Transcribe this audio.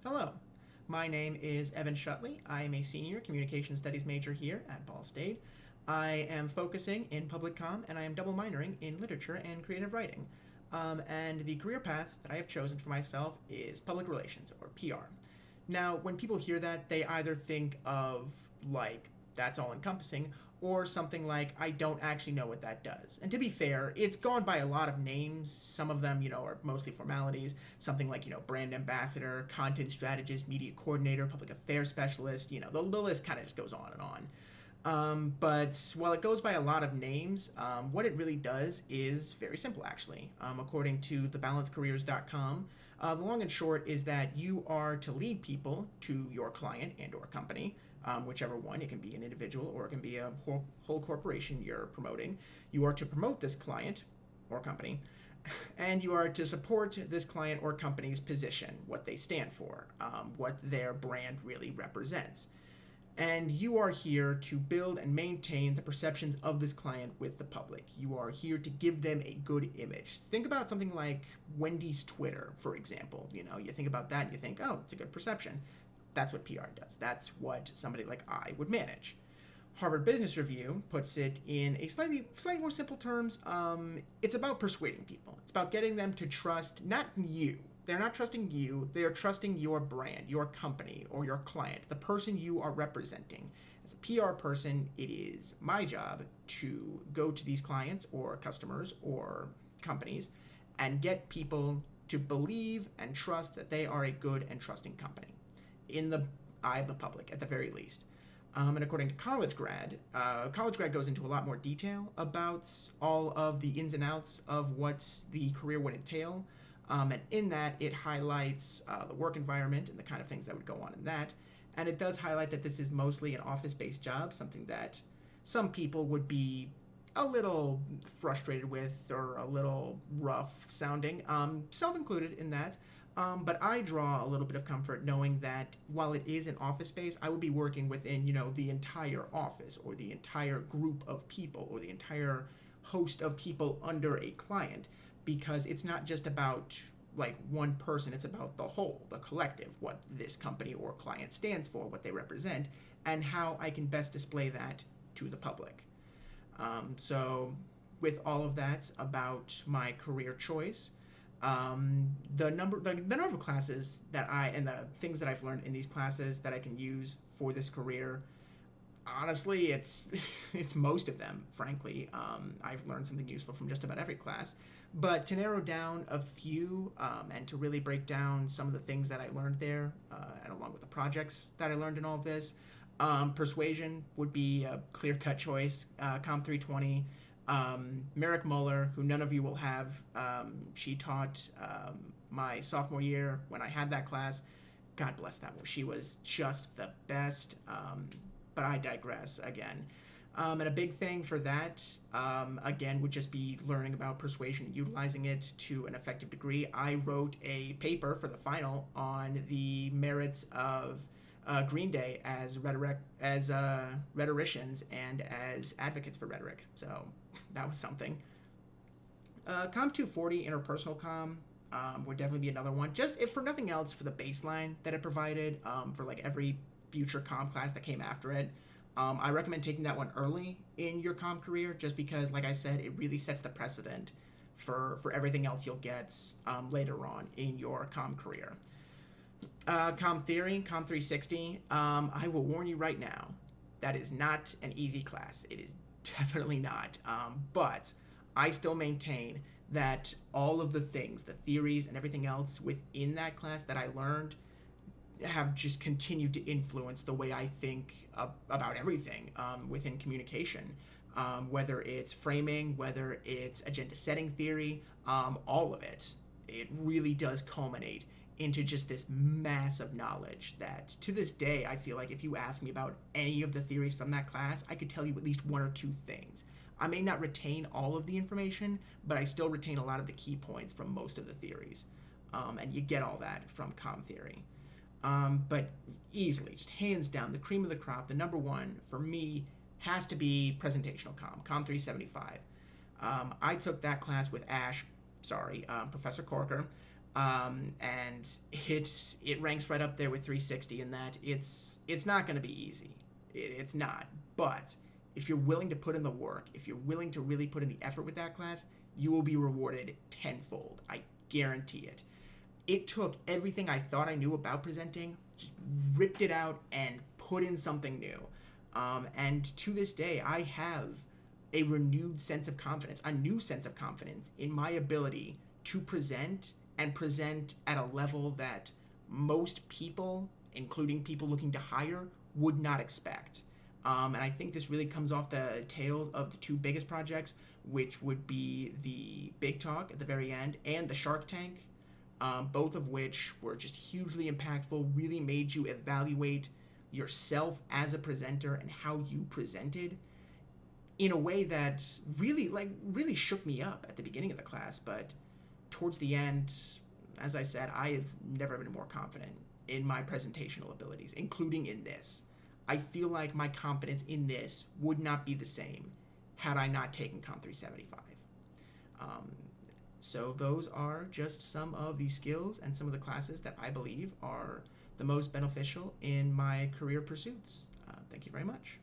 Hello, my name is Evan Shutley. I am a senior communication studies major here at Ball State. I am focusing in public comm and I am double minoring in literature and creative writing. And the career path that I have chosen for myself is public relations or PR. Now, when people hear that, they either think of like that's all encompassing or something like I don't actually know what that does. And to be fair, it's gone by a lot of names. Some of them, are mostly formalities. Something like, brand ambassador, content strategist, media coordinator, public affairs specialist, the list kind of just goes on and on. But while it goes by a lot of names, what it really does is very simple, actually. According to thebalancecareers.com, the long and short is that you are to lead people to your client and or company, whichever one. It can be an individual or it can be a whole corporation you're promoting. You are to promote this client or company, and you are to support this client or company's position, what they stand for, what their brand really represents. And you are here to build and maintain the perceptions of this client with the public. You are here to give them a good image. Think about something like Wendy's Twitter, for example. You think about that and you think, oh, it's a good perception. That's what PR does. That's what somebody like I would manage. Harvard Business Review puts it in a slightly more simple terms. It's about persuading people. It's about getting them to trust not you. They're not trusting you. They are trusting your brand, your company, or your client, the person you are representing. As a PR person, it is my job to go to these clients or customers or companies and get people to believe and trust that they are a good and trusting company in the eye of the public, at the very least. And according to College Grad goes into a lot more detail about all of the ins and outs of what the career would entail. And in that, it highlights the work environment and the kind of things that would go on in that. And it does highlight that this is mostly an office-based job, something that some people would be a little frustrated with or a little rough sounding, self-included in that. But I draw a little bit of comfort knowing that while it is an office space, I would be working within, the entire office or the entire group of people or the entire host of people under a client, because it's not just about like one person, it's about the whole, the collective, what this company or client stands for, what they represent, and how I can best display that to the public. So with all of that about my career choice, the number of classes that and the things that I've learned in these classes that I can use for this career, honestly, it's most of them, frankly. I've learned something useful from just about every class. But to narrow down a few and to really break down some of the things that I learned there, and along with the projects that I learned in all of this, persuasion would be a clear-cut choice. Com 320. Merrick Muller, who none of you will have, she taught my sophomore year when I had that class. God bless that one. She was just the best. But I digress again. And a big thing for that, again, would just be learning about persuasion, utilizing it to an effective degree. I wrote a paper for the final on the merits of Green Day as rhetoricians and as advocates for rhetoric. So that was something. Com 240, interpersonal comm, would definitely be another one. Just if for nothing else, for the baseline that it provided, for like every future comm class that came after it. I recommend taking that one early in your comm career, just because, like I said, it really sets the precedent for everything else you'll get later on in your comm career. Comm theory, comm 360, I will warn you right now, that is not an easy class. It is definitely not. But I still maintain that all of the things, the theories and everything else within that class that I learned have just continued to influence the way I think about everything within communication, whether it's framing, whether it's agenda setting theory, all of it. It really does culminate into just this mass of knowledge that to this day, I feel like if you ask me about any of the theories from that class, I could tell you at least one or two things. I may not retain all of the information, but I still retain a lot of the key points from most of the theories. And you get all that from comm theory. But easily, just hands down, the cream of the crop, the number one for me has to be presentational comm 375. I took that class with Professor Corker, and it ranks right up there with 360 in that it's not going to be easy. It's not. But if you're willing to put in the work, if you're willing to really put in the effort with that class, you will be rewarded tenfold. I guarantee it. It took everything I thought I knew about presenting, just ripped it out and put in something new. And to this day, I have a renewed sense of confidence, a new sense of confidence in my ability to present and present at a level that most people, including people looking to hire, would not expect. And I think this really comes off the tails of the two biggest projects, which would be the Big Talk at the very end and the Shark Tank, both of which were just hugely impactful, really made you evaluate yourself as a presenter and how you presented in a way that really shook me up at the beginning of the class. But towards the end, as I said, I have never been more confident in my presentational abilities, including in this. I feel like my confidence in this would not be the same had I not taken Com 375. So those are just some of the skills and some of the classes that I believe are the most beneficial in my career pursuits. Thank you very much.